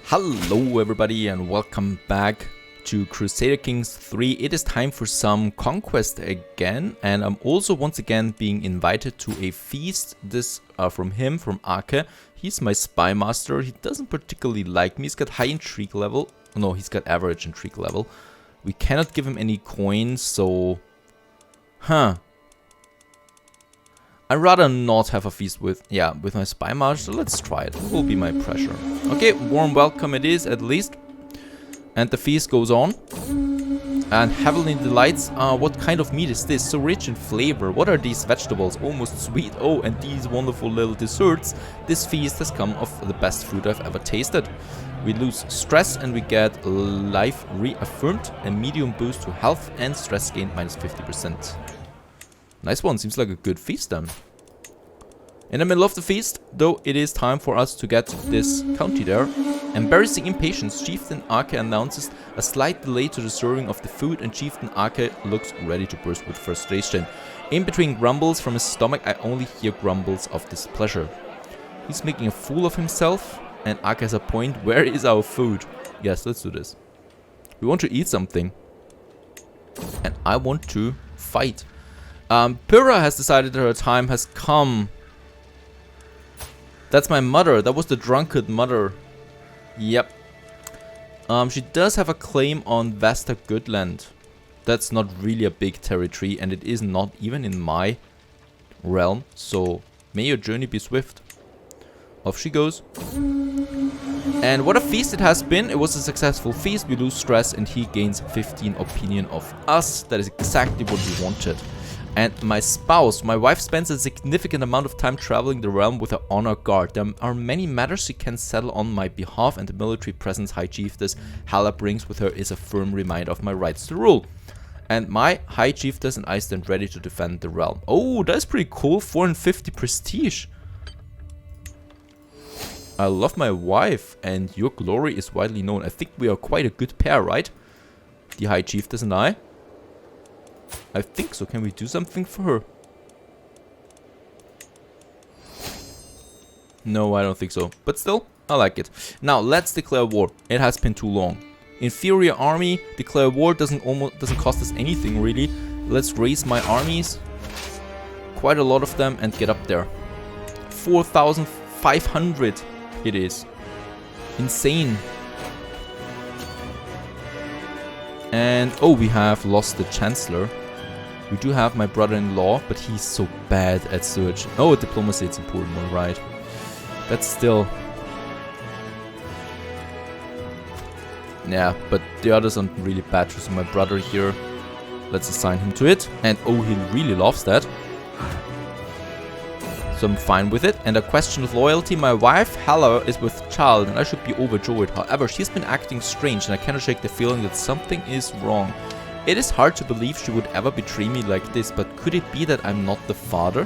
Hello everybody and welcome back to Crusader Kings 3. It is time for some conquest again, and I'm also once again being invited to a feast. This from Ake. He's my spy master. He doesn't particularly like me. He's got high intrigue level. No, he's got average intrigue level. We cannot give him any coins, so... I'd rather not have a feast with my spy master. Let's try it. It will be my pressure. Okay, warm welcome it is, at least. And the feast goes on. And heavily delights. What kind of meat is this? So rich in flavor. What are these vegetables? Almost sweet. Oh, and these wonderful little desserts. This feast has come of the best food I've ever tasted. We lose stress and we get life reaffirmed. A medium boost to health and stress gain minus 50%. Nice one. Seems like a good feast then. In the middle of the feast, though, it is time for us to get this county there. Embarrassing impatience, Chieftain Ake announces a slight delay to the serving of the food, and Chieftain Ake looks ready to burst with frustration. In between grumbles from his stomach, I only hear grumbles of displeasure. He's making a fool of himself, and Ake has a point. Where is our food? Yes, let's do this. We want to eat something. And I want to fight. Pyrrha has decided that her time has come. That's my mother. That was the drunkard mother. Yep. She does have a claim on Vesta Goodland. That's not really a big territory, and it is not even in my realm. So, may your journey be swift. Off she goes. And what a feast it has been. It was a successful feast. We lose stress, and he gains 15 opinion of us. That is exactly what we wanted. And my spouse, my wife, spends a significant amount of time traveling the realm with her honor guard. There are many matters she can settle on my behalf, and the military presence High Chiefess Halla brings with her is a firm reminder of my rights to rule. And my High Chiefess and I stand ready to defend the realm. Oh, that's pretty cool. 450 prestige. I love my wife, and your glory is widely known. I think we are quite a good pair, right? The High Chiefess and I. I think so. Can we do something for her? No, I don't think so. But still, I like it. Now, let's declare war. It has been too long. Inferior army. Declare war doesn't cost us anything, really. Let's raise my armies. Quite a lot of them, and get up there. 4,500 it is. Insane. And, oh, we have lost the Chancellor. We do have my brother-in-law, but he's so bad at search. Oh, diplomacy, it's important, alright. But still. Yeah, but the others aren't really bad. So my brother here, let's assign him to it. And oh, he really loves that. So I'm fine with it. And a question of loyalty. My wife, Halla, is with child, and I should be overjoyed. However, she's been acting strange, and I cannot shake the feeling that something is wrong. It is hard to believe she would ever betray me like this, but could it be that I'm not the father?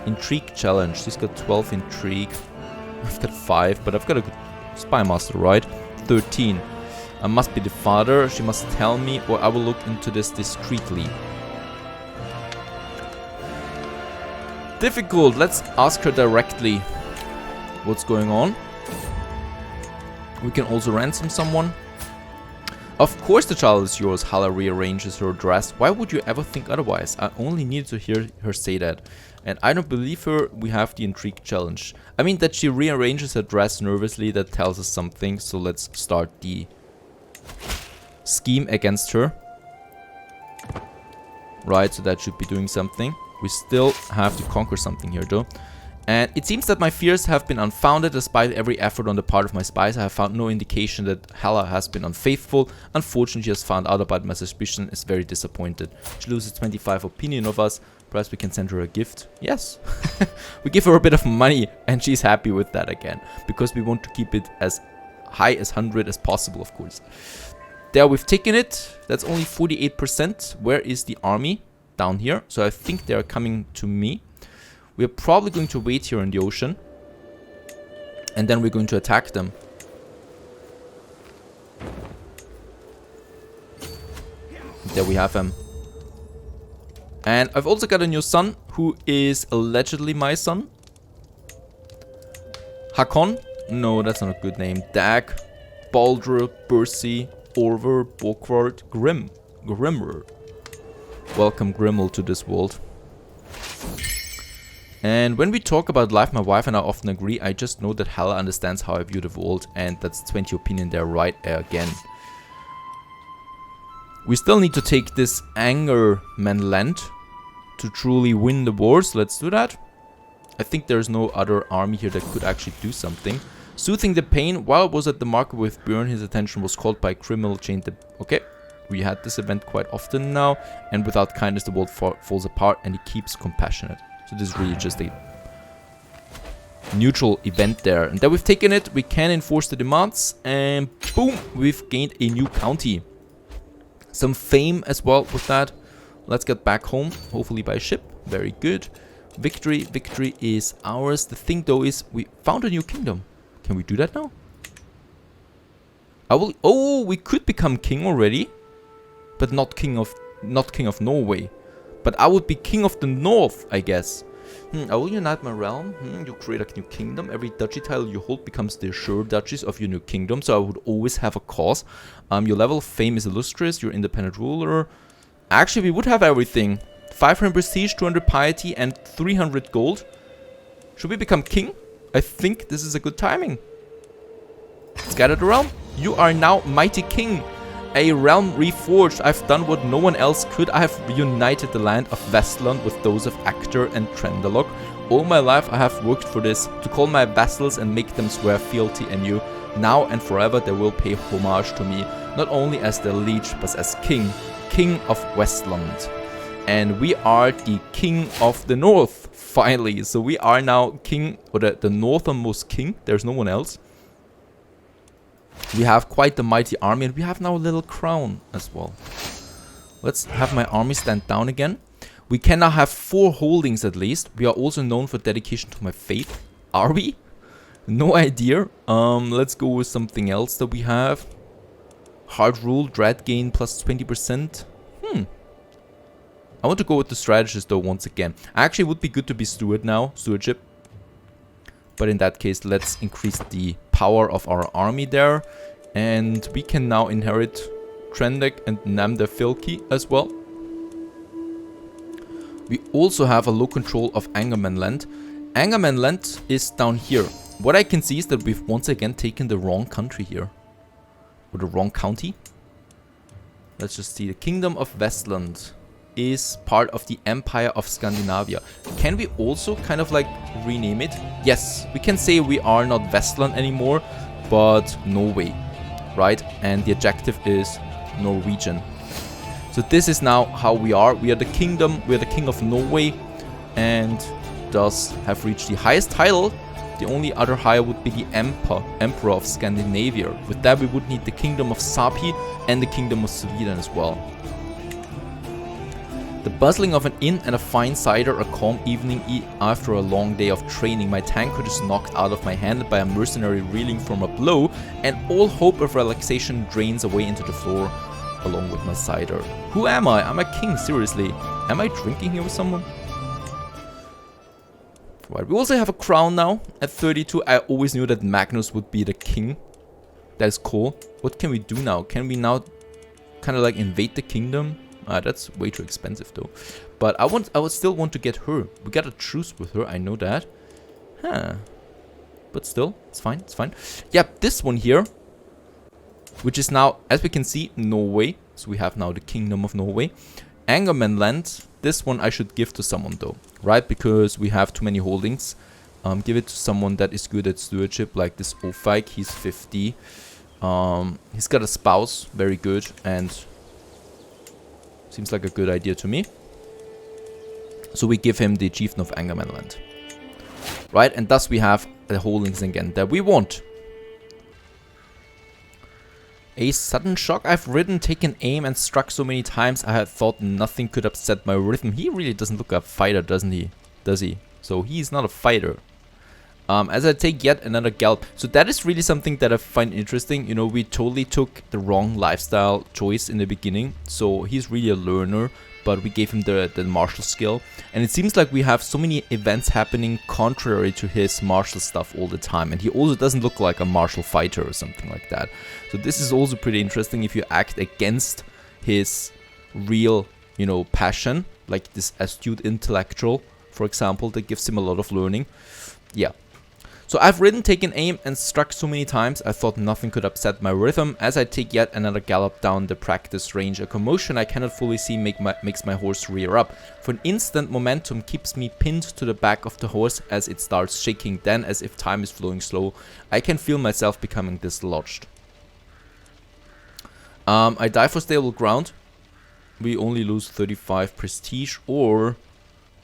Intrigue challenge. She's got 12 intrigue. I've got 5, but I've got a good spy master, right? 13. I must be the father. She must tell me, or I will look into this discreetly. Difficult. Let's ask her directly what's going on. We can also ransom someone. Of course the child is yours, Halla rearranges her dress. Why would you ever think otherwise? I only need to hear her say that. And I don't believe her. We have the intrigue challenge. I mean that she rearranges her dress nervously, that tells us something. So let's start the scheme against her. Right, so that should be doing something. We still have to conquer something here though. And it seems that my fears have been unfounded. Despite every effort on the part of my spies, I have found no indication that Halla has been unfaithful. Unfortunately, she has found out about my suspicion, is very disappointed. She loses 25 opinion of us. Perhaps we can send her a gift. Yes. We give her a bit of money, and she's happy with that again. Because we want to keep it as high as 100 as possible, of course. There, we've taken it. That's only 48%. Where is the army? Down here. So I think they're coming to me. We're probably going to wait here in the ocean. And then we're going to attack them. There we have him. And I've also got a new son who is allegedly my son. Hakon? No, that's not a good name. Dag, Baldr, Bursey, Orver, Borgward, Grimmer. Welcome Grimmel to this world. And when we talk about life, my wife and I often agree. I just know that Hella understands how I view the world, and that's 20 opinion there right again. We still need to take this Angerman land to truly win the wars. Let's do that. I think there's no other army here that could actually do something. Soothing the pain. While I was at the market with Björn, his attention was called by a criminal chained the... Okay, we had this event quite often now. And without kindness, the world falls apart, and he keeps compassionate. So this is really just a neutral event there. And that we've taken it, we can enforce the demands, and boom, we've gained a new county. Some fame as well with that. Let's get back home, hopefully by ship. Very good. Victory is ours. The thing though is, we found a new kingdom. Can we do that now? Oh, we could become king already, but not king of Norway. But I would be king of the north, I guess. I will unite my realm. You create a new kingdom. Every duchy title you hold becomes the sure duchies of your new kingdom. So I would always have a cause. Your level of fame is illustrious. You're independent ruler. Actually, we would have everything. 500 prestige, 200 piety, and 300 gold. Should we become king? I think this is a good timing. Scatter the realm. You are now mighty king. A realm reforged. I've done what no one else could. I have reunited the land of Vestland with those of Actor and Trøndelag. All my life I have worked for this, to call my vassals and make them swear fealty anew. Now and forever they will pay homage to me, not only as their liege, but as king of Westland. And we are the king of the north, finally. So we are now king, or the northernmost king. There's no one else. We have quite the mighty army, and we have now a little crown as well. Let's have my army stand down again. We can now have 4 holdings at least. We are also known for dedication to my faith. Are we? No idea. Let's go with something else that we have. Hard rule, dread gain plus 20%. I want to go with the strategist though once again. Actually, it would be good to be steward now, stewardship. But in that case, let's increase the power of our army there. And we can now inherit Trendek and Namdafilki as well. We also have a low control of Angerman land. Angerman land is down here. What I can see is that we've once again taken the wrong country here. Or the wrong county. Let's just see. The Kingdom of Vestland is part of the Empire of Scandinavia. Can we also kind of like rename it? Yes, we can say we are not Vestland anymore, but Norway, right? And the adjective is Norwegian. So this is now how we are. We are the kingdom, we are the king of Norway, and thus have reached the highest title. The only other higher would be the Emperor of Scandinavia. With that we would need the kingdom of Sapi and the kingdom of Sweden as well. The bustling of an inn and a fine cider, a calm evening after a long day of training. My tankard is knocked out of my hand by a mercenary reeling from a blow, and all hope of relaxation drains away into the floor along with my cider. Who am I? I'm a king, seriously. Am I drinking here with someone? Right, we also have a crown now at 32. I always knew that Magnus would be the king. That is cool. What can we do now? Can we now kind of like invade the kingdom? That's way too expensive though. But I would still want to get her. We got a truce with her, I know that. But still, it's fine, it's fine. Yep, this one here, which is now, as we can see, Norway. So we have now the Kingdom of Norway. Angerman land, this one I should give to someone though, right? Because we have too many holdings. Give it to someone that is good at stewardship, like this Ofike. He's 50. He's got a spouse, very good, and seems like a good idea to me. So we give him the Chieftain of Angerman land. Right, and thus we have the holdings again that we want. A sudden shock. I've ridden, taken aim, and struck so many times I had thought nothing could upset my rhythm. He really doesn't look like a fighter, doesn't he? Does he? So he's not a fighter. As I take yet another gallop. So that is really something that I find interesting. You know, we totally took the wrong lifestyle choice in the beginning. So he's really a learner. but we gave him the martial skill. And it seems like we have so many events happening contrary to his martial stuff all the time. And he also doesn't look like a martial fighter or something like that. So this is also pretty interesting if you act against his real, you know, passion, like this astute intellectual, for example, that gives him a lot of learning. Yeah. So I've ridden, taken aim, and struck so many times I thought nothing could upset my rhythm. As I take yet another gallop down the practice range, a commotion I cannot fully see makes my horse rear up. For an instant, momentum keeps me pinned to the back of the horse as it starts shaking. Then, as if time is flowing slow, I can feel myself becoming dislodged. I die for stable ground. We only lose 35 prestige, or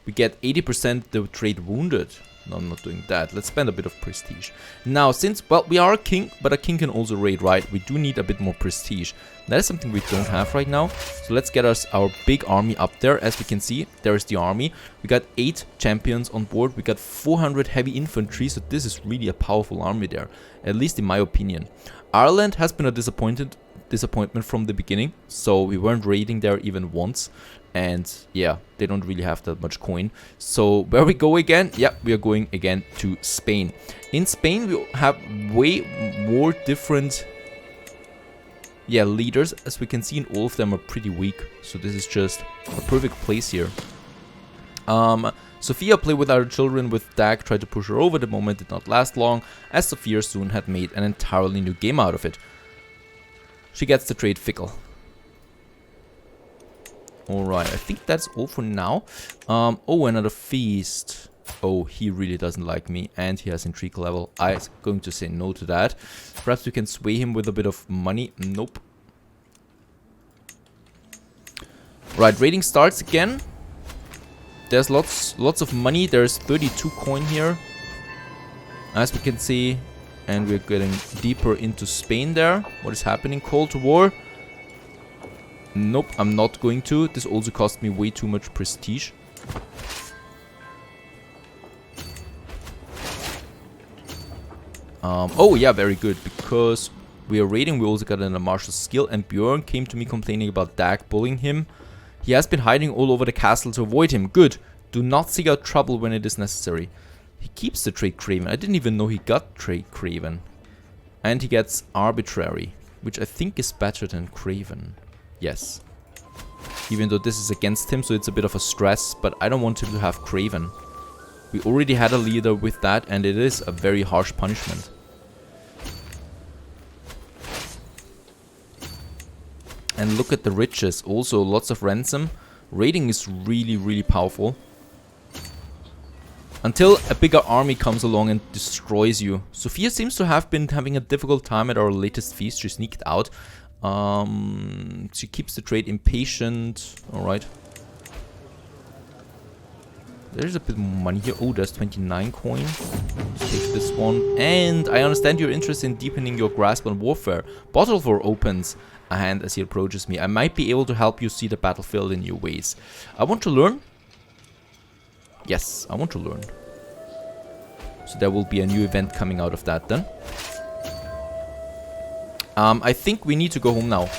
we get 80% the trade wounded. No, I'm not doing that. Let's spend a bit of prestige. Now, since, well, we are a king, but a king can also raid, right? We do need a bit more prestige. That is something we don't have right now. So let's get us our big army up there. As we can see, there is the army. We got 8 champions on board. We got 400 heavy infantry. So this is really a powerful army there, at least in my opinion. Ireland has been a disappointment from the beginning. So we weren't raiding there even once. And yeah, they don't really have that much coin. So where we go again? Yeah, we are going again to Spain. In Spain, we have way more different leaders. As we can see, and all of them are pretty weak. So this is just a perfect place here. Sophia played with our children with Dag, tried to push her over. The moment did not last long, as Sophia soon had made an entirely new game out of it. She gets the trade fickle. Alright, I think that's all for now. Oh, another feast. Oh, he really doesn't like me, and he has intrigue level. I'm going to say no to that. Perhaps we can sway him with a bit of money. Nope. Right, raiding starts again. There's lots of money. There's 32 coin here, as we can see. And we're getting deeper into Spain there. What is happening? Call to war. Nope, I'm not going to. This also cost me way too much prestige. Oh yeah, very good. Because we are raiding, we also got a martial skill. And Björn came to me complaining about Dag bullying him. He has been hiding all over the castle to avoid him. Good. Do not seek out trouble when it is necessary. He keeps the trade craven. I didn't even know he got trade craven. And he gets arbitrary, which I think is better than craven. Yes. Even though this is against him, so it's a bit of a stress, but I don't want him to have craven. We already had a leader with that, and it is a very harsh punishment. And look at the riches. Also, lots of ransom. Raiding is really, really powerful. Until a bigger army comes along and destroys you. Sophia seems to have been having a difficult time at our latest feast. She sneaked out. She keeps the trade impatient. Alright. There's a bit more money here. Oh, there's 29 coin. Let's take this one. And I understand you're interested in deepening your grasp on warfare. Bottleford opens a hand as he approaches me. I might be able to help you see the battlefield in new ways. I want to learn. Yes, I want to learn. So there will be a new event coming out of that then. I think we need to go home now.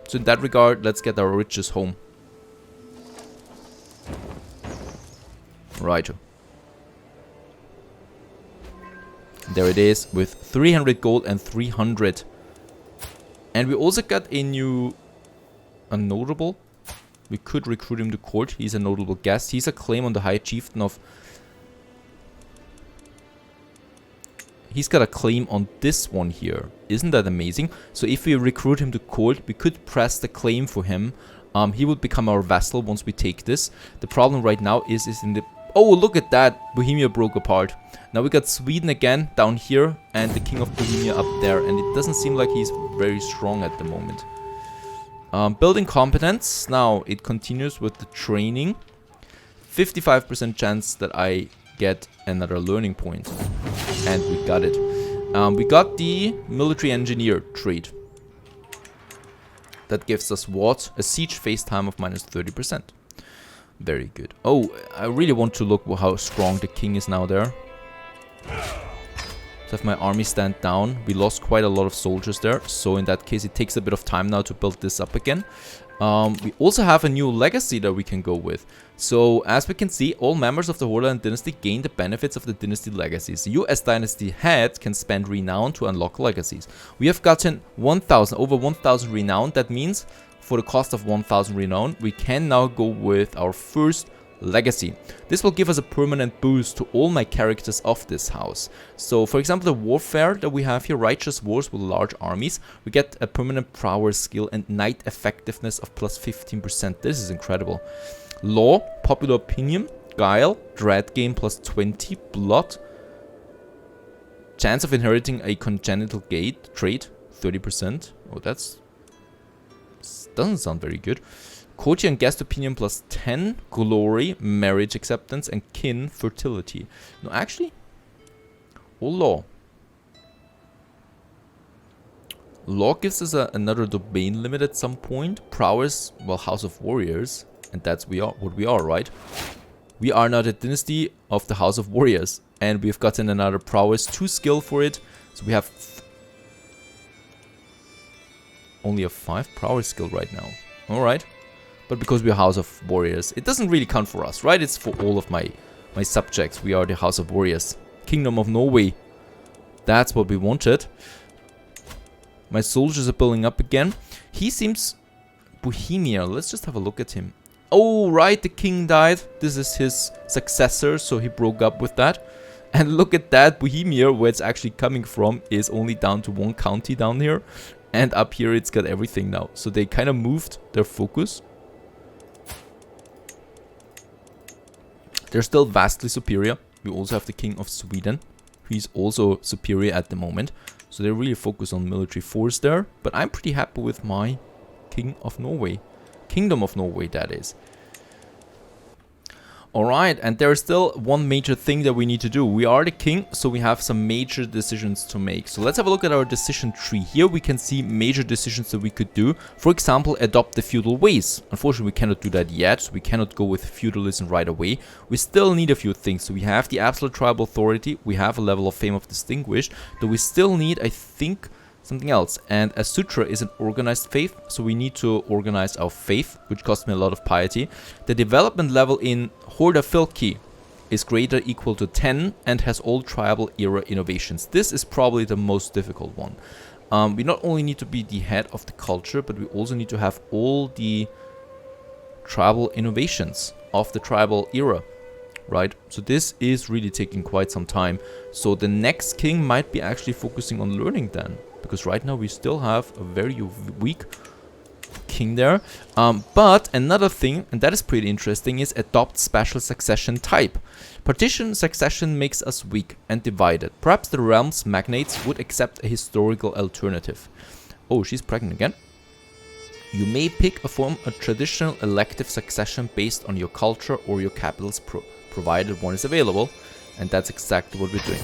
So in that regard, let's get our riches home. Right. There it is with 300 gold and 300. And we also got a notable. We could recruit him to court. He's a notable guest. He's a claim on the High Chieftain of... He's got a claim on this one here. Isn't that amazing? So if we recruit him to court, we could press the claim for him. He would become our vassal once we take this. The problem right now is in the... Oh, look at that. Bohemia broke apart. Now we got Sweden again down here and the King of Bohemia up there. And it doesn't seem like he's very strong at the moment. Building competence. Now it continues with the training. 55% chance that I get another learning point. And we got it. We got the military engineer trait. That gives us what? A siege phase time of minus 30%. Very good. Oh, I really want to look how strong the king is now there. to have my army stand down. We lost quite a lot of soldiers there, so in that case it takes a bit of time now to build this up again. We also have a new legacy that we can go with. So as we can see, all members of the Hordaland dynasty gain the benefits of the dynasty legacies. You as dynasty head can spend renown to unlock legacies. We have gotten 1,000, over 1,000 renown. That means for the cost of 1,000 renown, we can now go with our first legacy. This will give us a permanent boost to all my characters of this house. So for example, the warfare that we have here, righteous wars with large armies, we get a permanent prowess skill and knight effectiveness of plus 15%. This is incredible. Law, popular opinion, guile, dread game plus 20, blood, chance of inheriting a congenital trait 30%. Oh, that's doesn't sound very good. Courtier and guest opinion plus 10, glory, marriage acceptance, and kin fertility. No, actually, all law. Law gives us another domain limit at some point. Prowess, well, House of Warriors, and that's what we are, right? We are now the dynasty of the House of Warriors, and we've gotten another prowess 2 skill for it. So we have only a 5 prowess skill right now. All right. But because we're House of Warriors, it doesn't really count for us, right? It's for all of my subjects. We are the House of Warriors. Kingdom of Norway. That's what we wanted. My soldiers are building up again. He seems Bohemia. Let's just have a look at him. Oh, right, the king died. This is his successor, so he broke up with that. And look at that, Bohemia, where it's actually coming from, is only down to 1 county down here. And up here, it's got everything now. So they kind of moved their focus. They're still vastly superior. We also have the King of Sweden. He's also superior at the moment. So they really focus on military force there. But I'm pretty happy with my King of Norway. Kingdom of Norway, that is. Alright, and there is still one major thing that we need to do. We are the king, so we have some major decisions to make. So let's have a look at our decision tree. Here we can see major decisions that we could do. For example, adopt the feudal ways. Unfortunately, we cannot do that yet, so we cannot go with feudalism right away. We still need a few things. So we have the absolute tribal authority, we have a level of fame of distinguished, though we still need, I think, something else. And a sutra is an organized faith, so we need to organize our faith, which costs me a lot of piety. The development level in Hordafylki is greater equal to 10 and has all tribal era innovations. This is probably the most difficult one. We not only need to be the head of the culture, but we also need to have all the tribal innovations of the tribal era, right? So this is really taking quite some time. So the next king might be actually focusing on learning then, because right now we still have a very weak king there. But another thing, and that is pretty interesting, is adopt special succession type. Partition succession makes us weak and divided. Perhaps the realm's magnates would accept a historical alternative. Oh, she's pregnant again. You may pick a traditional elective succession based on your culture or your capitals, provided one is available. And that's exactly what we're doing.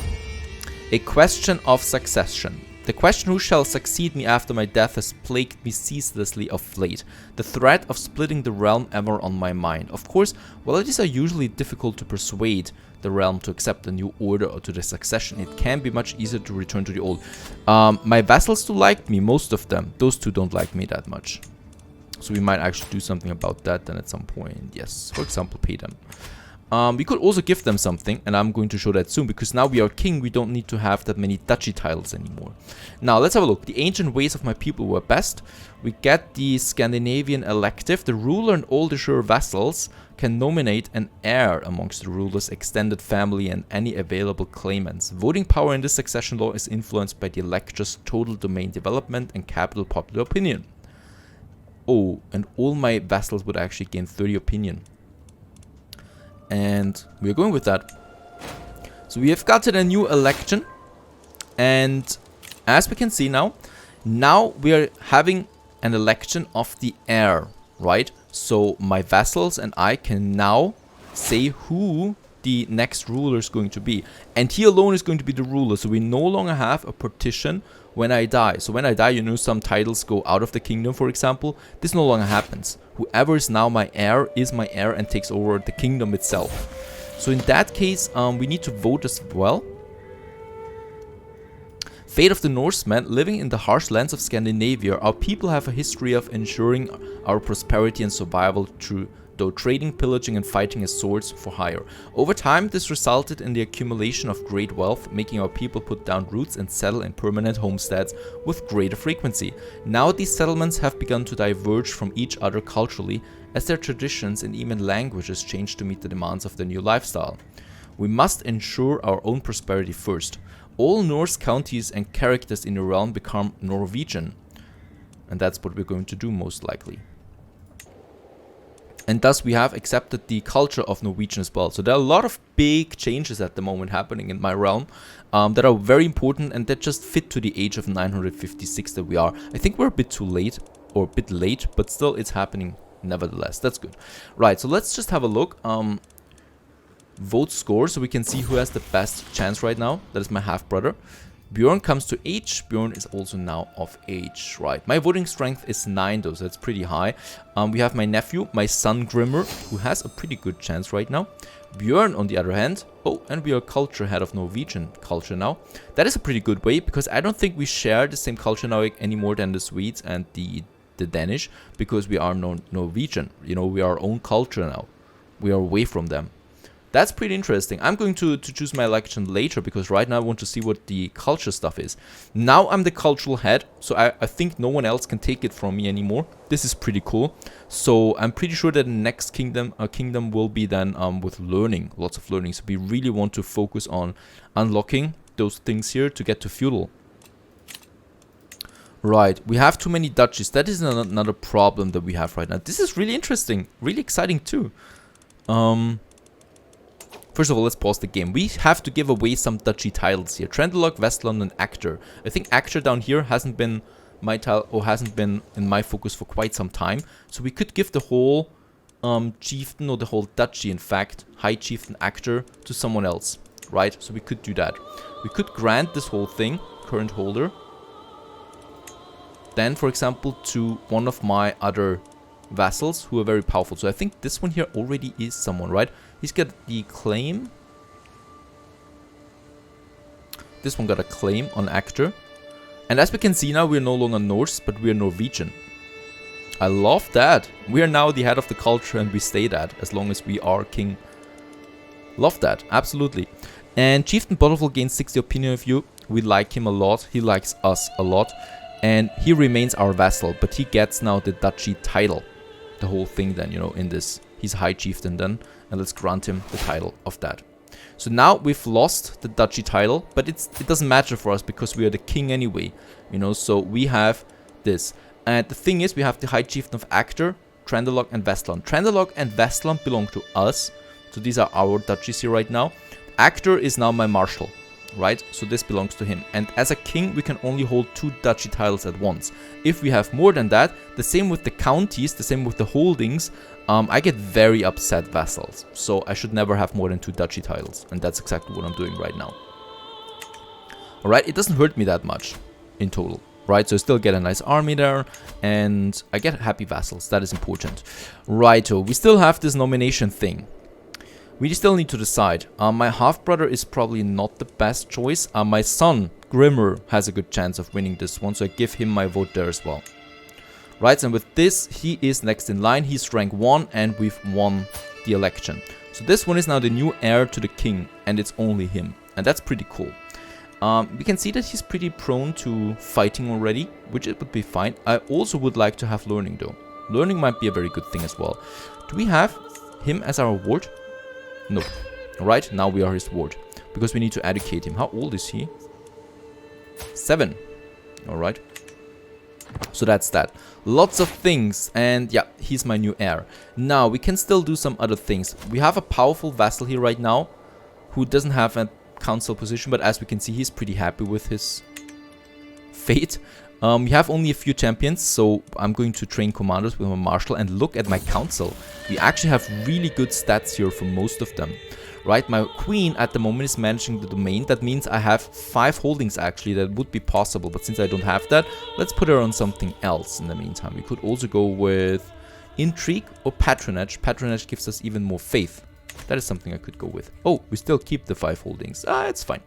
A question of succession. The question who shall succeed me after my death has plagued me ceaselessly of late. The threat of splitting the realm ever on my mind. Of course, while it is usually difficult to persuade the realm to accept a new order or to the succession, it can be much easier to return to the old. My vassals do like me, most of them. Those two don't like me that much. So we might actually do something about that then at some point. Yes, for example, pay them. We could also give them something, and I'm going to show that soon, because now we are king, we don't need to have that many duchy titles anymore. Now, let's have a look. The ancient ways of my people were best. We get the Scandinavian elective. The ruler and all the sure vassals can nominate an heir amongst the ruler's extended family and any available claimants. Voting power in this succession law is influenced by the elector's total domain development and capital popular opinion. Oh, and all my vassals would actually gain 30 opinion. And we're going with that. So we have gotten a new election. And as we can see now we are having an election of the heir, right? So my vassals and I can now say who the next ruler is going to be. And he alone is going to be the ruler. So we no longer have a partition when I die. So when I die, you know, some titles go out of the kingdom, for example. This no longer happens. Whoever is now my heir is my heir and takes over the kingdom itself. So in that case, we need to vote as well. Fate of the Norsemen. Living in the harsh lands of Scandinavia, our people have a history of ensuring our prosperity and survival through trading, pillaging, and fighting as swords for hire. Over time, this resulted in the accumulation of great wealth, making our people put down roots and settle in permanent homesteads with greater frequency. Now these settlements have begun to diverge from each other culturally, as their traditions and even languages change to meet the demands of their new lifestyle. We must ensure our own prosperity first. All Norse counties and characters in the realm become Norwegian. And that's what we're going to do most likely. And thus we have accepted the culture of Norwegian as well. So there are a lot of big changes at the moment happening in my realm that are very important and that just fit to the age of 956 that we are. I think we're a bit too late, or a bit late, but still it's happening nevertheless. That's good. Right, so let's just have a look. Vote score, so we can see who has the best chance right now. That is my half-brother. Bjorn comes to age. Bjorn is also now of age, right? My voting strength is 9 though, so that's pretty high. We have my nephew, my son Grimmer, who has a pretty good chance right now. Bjorn, on the other hand, oh, and we are culture head of Norwegian culture now. That is a pretty good way, because I don't think we share the same culture now any more than the Swedes and the Danish, because we are Norwegian. You know, we are our own culture now. We are away from them. That's pretty interesting. I'm going to choose my election later, because right now I want to see what the culture stuff is. Now I'm the cultural head, so I think no one else can take it from me anymore. This is pretty cool. So I'm pretty sure that the next kingdom will be then with learning, lots of learning. So we really want to focus on unlocking those things here to get to feudal. Right, we have too many duchies. That is another problem that we have right now. This is really interesting, really exciting too. First of all, let's pause the game. We have to give away some duchy titles here. Trendelog, Vestland, and Actor. I think Actor down here hasn't been my tile, or hasn't been in my focus for quite some time. So we could give the whole chieftain, or the whole duchy, in fact, High Chieftain Actor, to someone else. Right? So we could do that. We could grant this whole thing, current holder. Then, for example, to one of my other vassals who are very powerful. So I think this one here already is someone, right? He's got the claim. This one got a claim on Actor. And as we can see now, we're no longer Norse, but we're Norwegian. I love that. We are now the head of the culture, and we stay that as long as we are king. Love that, absolutely. And Chieftain Bottleful gains 60 opinion of you. We like him a lot. He likes us a lot. And he remains our vassal, but he gets now the duchy title. The whole thing then, you know, in this. He's High Chieftain then. And let's grant him the title of that. So now we've lost the duchy title, but it doesn't matter for us because we are the king anyway. You know, so we have this. And the thing is, we have the High Chieftain of Actor, Trendelog, and Vestland. Trendelog and Vestland belong to us. So these are our duchies here right now. Actor is now my marshal, right? So this belongs to him. And as a king, we can only hold 2 duchy titles at once. If we have more than that, the same with the counties, the same with the holdings, I get very upset vassals. So I should never have more than 2 duchy titles. And that's exactly what I'm doing right now. Alright, it doesn't hurt me that much in total. Right, so I still get a nice army there. And I get happy vassals. That is important. Righto, we still have this nomination thing. We still need to decide. My half-brother is probably not the best choice. My son, Grimmer, has a good chance of winning this one. So I give him my vote there as well. Right, and with this, he is next in line. He's rank 1 and we've won the election. So this one is now the new heir to the king, and it's only him. And that's pretty cool. We can see that he's pretty prone to fighting already, which it would be fine. I also would like to have learning though. Learning might be a very good thing as well. Do we have him as our ward? No. Alright, now we are his ward. Because we need to educate him. How old is he? 7. Alright. So that's that. Lots of things, and yeah, he's my new heir. Now, we can still do some other things. We have a powerful vassal here right now, who doesn't have a council position, but as we can see, he's pretty happy with his fate. We have only a few champions, so I'm going to train commanders with my marshal, and look at my council. We actually have really good stats here for most of them. Right, my queen at the moment is managing the domain. That means I have 5 holdings actually that would be possible. But since I don't have that, let's put her on something else in the meantime. We could also go with Intrigue or Patronage. Patronage gives us even more faith. That is something I could go with. Oh, we still keep the 5 holdings. Ah, it's fine.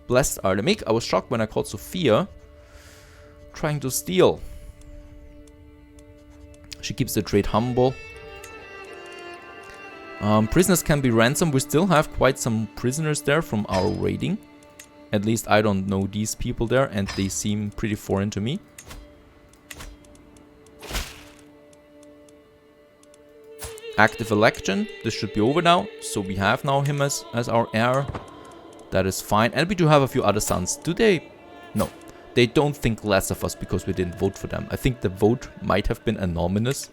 Blessed are the meek. I was shocked when I caught Sophia trying to steal. She keeps the trade humble. Prisoners can be ransomed. We still have quite some prisoners there from our raiding. At least I don't know these people there, and they seem pretty foreign to me. Active election. This should be over now. So we have now him as our heir. That is fine. And we do have a few other sons. Do they? No. They don't think less of us because we didn't vote for them. I think the vote might have been anonymous.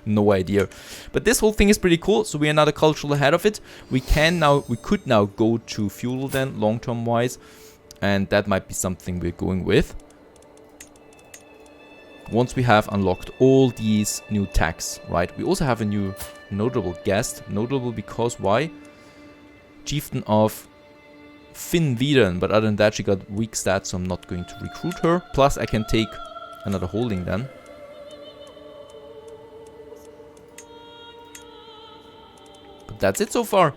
No idea. But this whole thing is pretty cool. So we are now the cultural head of it. We could now go to feudal then, long-term wise. And that might be something we're going with. Once we have unlocked all these new tags, right? We also have a new notable guest. Notable because why? Chieftain of Finnviden, but other than that she got weak stats, so I'm not going to recruit her. Plus I can take another holding then. But that's it so far.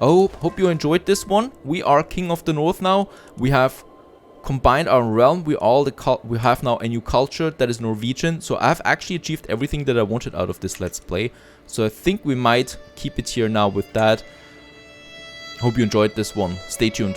Oh, hope you enjoyed this one. We are King of the North now. We have combined our realm. We have now a new culture that is Norwegian. So I've actually achieved everything that I wanted out of this Let's Play. So I think we might keep it here now with that. Hope you enjoyed this one. Stay tuned.